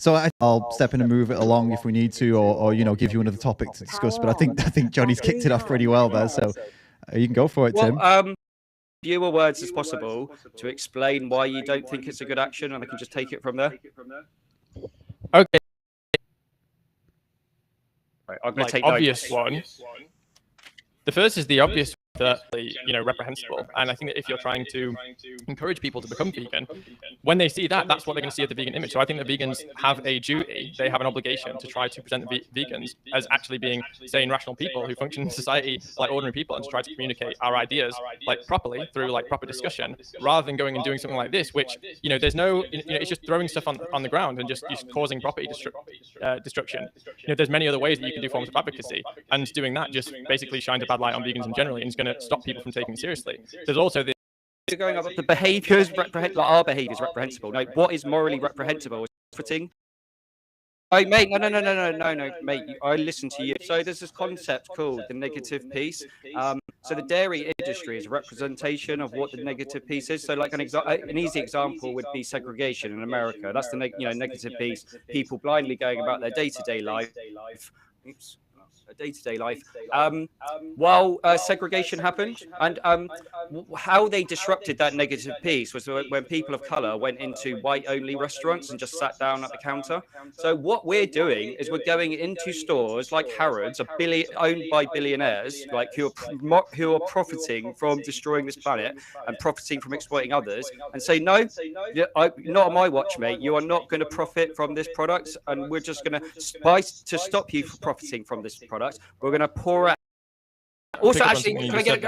So I'll step in and move it along if we need to, or give you another topic to discuss. But I think Jonny's kicked it off pretty well there, so you can go for it, Tim. Fewer words as possible to explain why you don't think it's a good action, and I can just take it from there. Okay. Right, I'm going to take obvious one. The first is the obvious that reprehensible, and I think that if you're trying to encourage people to become vegan, when they see that, that's what they're going to see at the vegan image. So I think the vegans have a duty, they have an obligation to try to present the vegans as actually being sane, rational people who function in society like ordinary people, and to try to communicate our ideas properly through proper discussion, rather than going and doing something like this, which there's no, it's just throwing stuff on the ground and just causing property destruction. There's many other ways that you can do forms of advocacy, and doing that just basically shines a bad light on vegans in general, and it's going to stop people from taking it seriously. There's also the going up the behaviours, our behaviours reprehensible. No, what is morally reprehensible is profiting. Oh, mate, no, mate. I listen to you. So there's this concept called the negative piece. So the dairy industry is a representation of what the negative piece is. So an easy example would be segregation in America. That's the negative piece. People blindly going about their day-to-day life. Oops. Day-to-day life while segregation happened, and how they disrupted that negative piece was when people of color went into white-only restaurants and just sat down at the counter. So what we're doing is we're going into stores like Harrods, owned by billionaires, who are profiting from destroying this planet and profiting from exploiting others, and say no, not on my watch, mate. You are not going to profit from this product, and we're just going to stop you from profiting from this product. We're going to pour out. Also, actually, can I get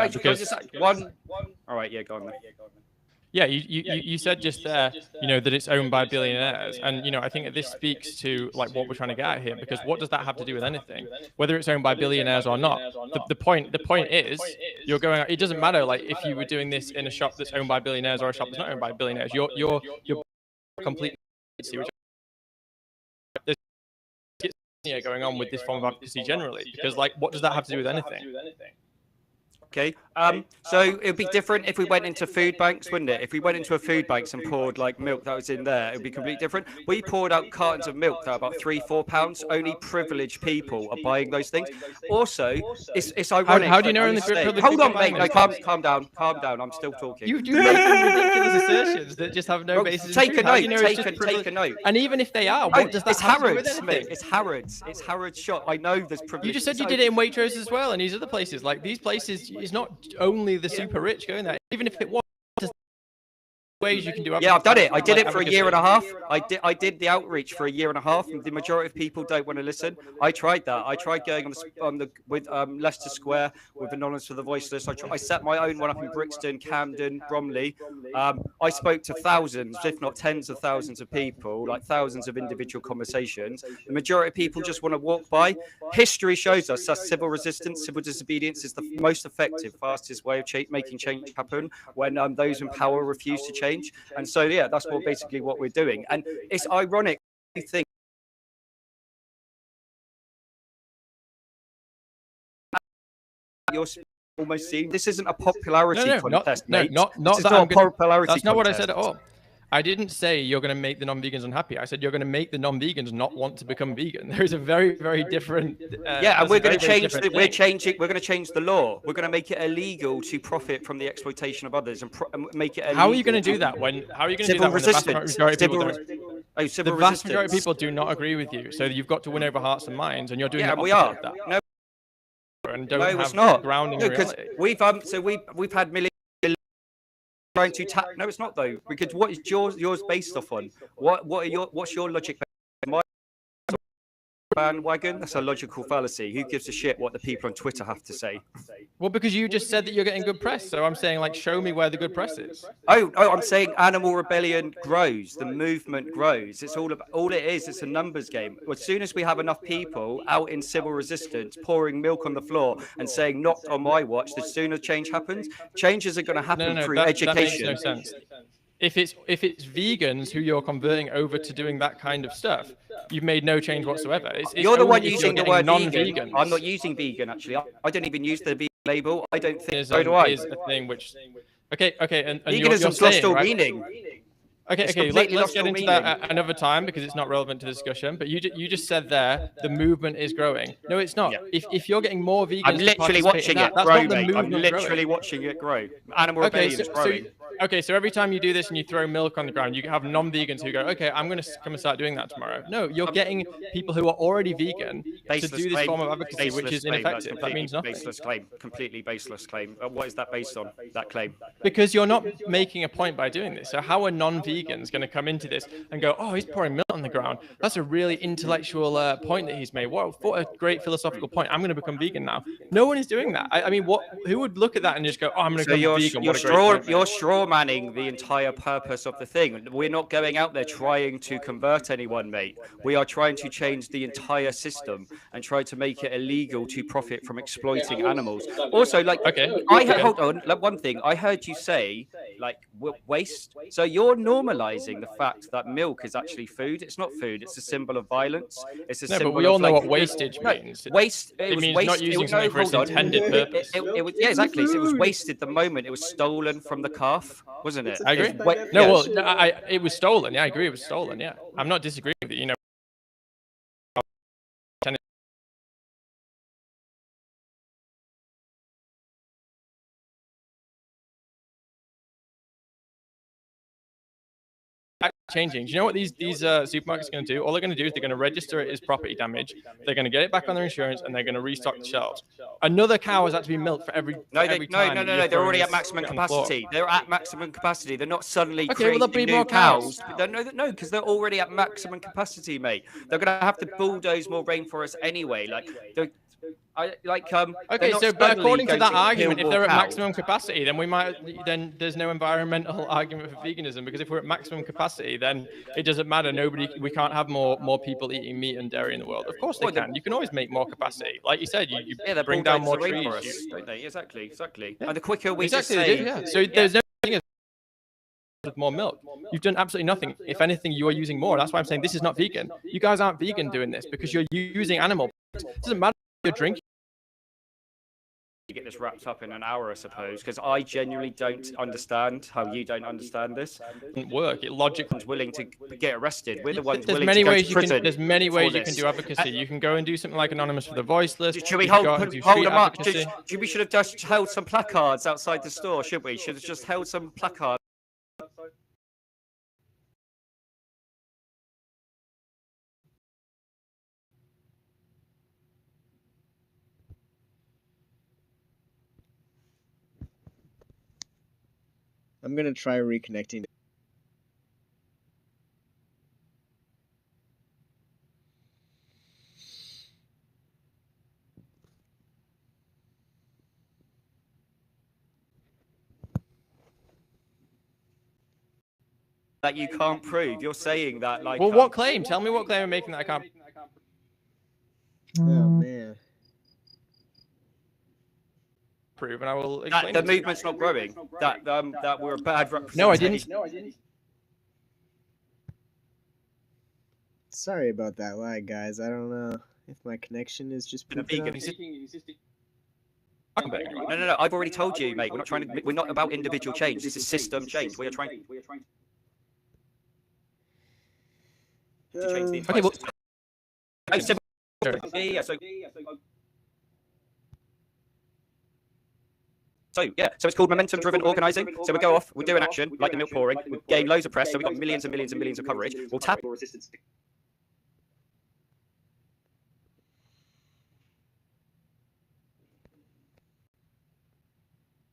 one? All right, yeah, go on then. Yeah, you said just there, that it's owned by billionaires, and I think that this speaks to what we're trying to get at here, because what does that have to do with anything, whether it's owned by billionaires or not? The point is, you're going. It doesn't matter if you were doing this in a shop that's owned by billionaires or a shop that's not owned by billionaires. You're completely. Going on with this form of advocacy generally, because what does that have to do with anything? Okay, so it would be different if we went into food banks, wouldn't it? If we went into a food banks and poured milk that was in there, it would be completely different. We poured out cartons of milk that are about £3-4. Only privileged people are buying those things. Also, it's ironic. How do you know in the privileged? Hold on, mate. No, calm down. I'm still talking. You make ridiculous assertions that just have no basis. Take a note. And even if they are, what does that have to do with anything? Mate. It's Harrods shop. I know there's privilege. You just said you did it in Waitrose as well, and these other places. These places. It's not only the super rich going there. Even if it was, ways you can do. Yeah, I've done it. I did it for a year and a half. I did the outreach for a year and a half, and the majority of people don't want to listen. I tried that. I tried going with Leicester Square with Anonymous for the Voiceless. I set my own one up in Brixton, Camden, Bromley. I spoke to thousands, if not tens of thousands of people, thousands of individual conversations. The majority of people just want to walk by. History shows us that civil resistance, civil disobedience is the most effective, fastest way of making change happen when those in power refuse to change. And so, yeah, that's basically what we're doing. And it's ironic, I think. You're almost seeing this isn't a popularity contest, mate. Not a popularity. That's not what I said at all. I didn't say you're going to make the non-vegans unhappy. I said you're going to make the non-vegans not want to become vegan. There is a very, very different. And we're going to change. We're going to change the law. We're going to make it illegal to profit from the exploitation of others and make it illegal. How are you going to do that how are you going to do that when the vast majority of people do not agree with you? So you've got to win over hearts and minds, and you're doing the opposite of that. No, it's not. Grounding reality. We've had millions. Trying to tap. No, it's not though. Because what is yours based off on? What's your logic? Bandwagon? That's a logical fallacy. Who gives a shit what the people on Twitter have to say? Well, because you just said that you're getting good press, so I'm saying show me where the good press is. Oh, I'm saying animal rebellion grows, the movement grows. It's all it is. It's a numbers game. As soon as we have enough people out in civil resistance, pouring milk on the floor and saying "not on my watch," the sooner change happens. Changes are going to happen through education. That makes no sense. If it's vegans who you're converting over to doing that kind of stuff, you've made no change whatsoever. You're the one using the word non-vegan. I'm not using vegan actually. I don't even use the vegan label. I don't think. So do I. Is a thing which. Okay, and veganism's lost all meaning. Okay, It's okay. completely Let's lost get all into meaning. that another time because it's not relevant to the discussion. But you just said there the movement is growing. No, it's not. Yeah. If you're getting more vegans I'm to literally participate watching in that, it that's grow, not the mate. I'm movement literally growing. watching it grow. Animal Okay, rebellion is growing. so every time you do this and you throw milk on the ground, you have non-vegans who go, okay, I'm going to come and start doing that tomorrow. No, you're getting people who are already vegan to Baseless do this claim. form of advocacy, which Baseless is claim. That's ineffective. That means nothing. baseless claim. Completely baseless claim. What is that based on? That claim? Because you're not making a point by doing this. So how are non-vegans going to come into this and go, oh, he's pouring milk on the ground? That's a really intellectual point that he's made. What a great philosophical point. I'm going to become vegan now. No one is doing that. I mean, who would look at that and just go, oh, I'm going to become vegan? You're straw manning the entire purpose of the thing. We're not going out there trying to convert anyone, mate. We are trying to change the entire system and try to make it illegal to profit from exploiting animals. Also, like, hold on, like, one thing I heard you say, like, waste. So you're normalizing the fact that milk is actually food. It's not food. It's a symbol of violence. It's a symbol. But we all know what wastage means. Waste. It means not using something for its intended purpose. Yeah, exactly. So it was wasted the moment it was stolen from the calf, wasn't it? I agree. It was stolen. Yeah, I agree. It was stolen. Yeah, I'm not disagreeing with you. Changing. Do you know what these supermarkets are going to do? All they're going to do is they're going to register it as property damage. They're going to get it back on their insurance, and they're going to restock the shelves. Another cow has had to be milked for every time. No. They're already at maximum capacity. They're at maximum capacity. They're not suddenly creating be new cows. No, because they're already at maximum capacity, mate. They're going to have to bulldoze more rainforests anyway. Okay, but according to that argument, if they're at maximum capacity, then there's no environmental argument for veganism, because if we're at maximum capacity, then it doesn't matter. We can't have more people eating meat and dairy in the world. Of course they can. You can always make more capacity. Like you said, you bring down more trees. Don't they? Exactly. Yeah. And the quicker we So there's no thing with more milk. You've done absolutely nothing. If anything, you are using more. That's why I'm saying this is not vegan. You guys aren't vegan doing this because you're using animal products. It doesn't matter if you're drinking. Get this wrapped up in an hour, I suppose, because I genuinely don't understand how you don't understand this. It doesn't work. It logically willing to get arrested. We're the ones there's willing many to go ways to prison. There's many ways you can do advocacy. You can go and do something like Anonymous for the Voiceless. Should we hold them up? We should have just held some placards outside the store, should we? Should have just held some placards. I'm going to try reconnecting. That you can't prove. You're saying that, like. Well, what claim? Tell me what claim I'm making that I can't. Oh man. Prove, and I will explain. The movement's not growing. That we're a bad representation. No, I didn't. Sorry about that lag, guys. I don't know if my connection is just vegan. No. I've already told you, mate. We're not about individual change. This is system change. We are trying to change the entire system. So it's called momentum-driven organising. So we go off, we do an action, like the milk pouring, we gain loads of press, so we've got millions and millions and millions of coverage. We'll tap resistance.